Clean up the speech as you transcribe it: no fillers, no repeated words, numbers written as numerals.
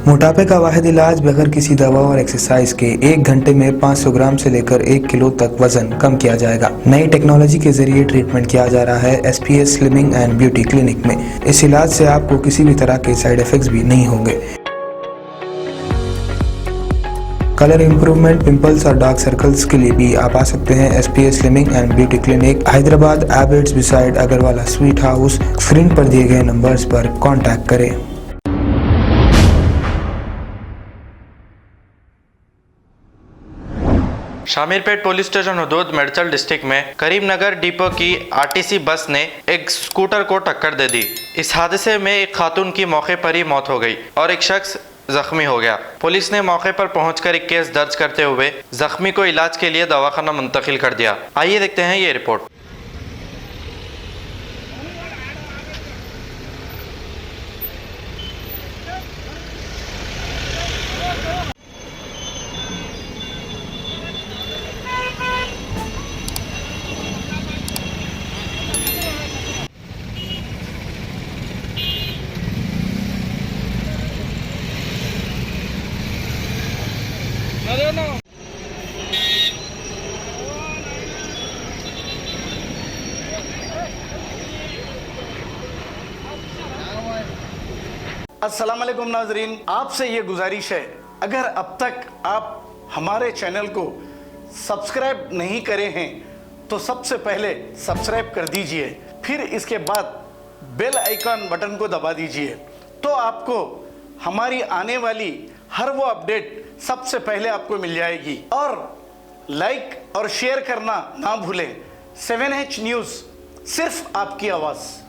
मोटापे का वाहिद इलाज बगैर किसी दवा और एक्सरसाइज के 1 घंटे में 500 ग्राम से लेकर 1 किलो तक वजन कम किया जाएगा। नई टेक्नोलॉजी के जरिए ट्रीटमेंट किया जा रहा है SPS slimming and beauty clinic में। इस इलाज से आपको किसी भी तरह के साइड इफेक्ट्स भी नहीं होंगे। कलर इंप्रूवमेंट, पिंपल्स और डार्क सर्कल्स के लिए भी आप आ सकते हैं SPS slimming and beauty clinic, Hyderabad, एबर्ट्स beside Agrawala sweet house. Screen पर दिए गए नंबर्स पर कॉन्टैक्ट करें। शामिरपेट पुलिस स्टेशन हदूद मेडचल डिस्ट्रिक्ट में करीमनगर डिपो की RTC बस ने एक स्कूटर को टक्कर दे दी। इस हादसे में एक खातून की मौके पर ही मौत हो गई और एक शख्स जख्मी हो गया। पुलिस ने मौके पर पहुंचकर एक केस दर्ज करते हुए जख्मी को इलाज के लिए दवाखाना मुंतकिल कर दिया। आइए देखते हैं ये रिपोर्ट। अस्सलाम वालेकुम नाजरीन, आपसे ये गुजारिश है, अगर अब तक आप हमारे चैनल को सब्सक्राइब नहीं करे हैं तो सबसे पहले सब्सक्राइब कर दीजिए, फिर इसके बाद बेल आइकन बटन को दबा दीजिए, तो आपको हमारी आने वाली हर वो अपडेट सबसे पहले आपको मिल जाएगी। और लाइक और शेयर करना ना भूलें। 7H न्यूज़, सिर्फ आपकी आवाज़।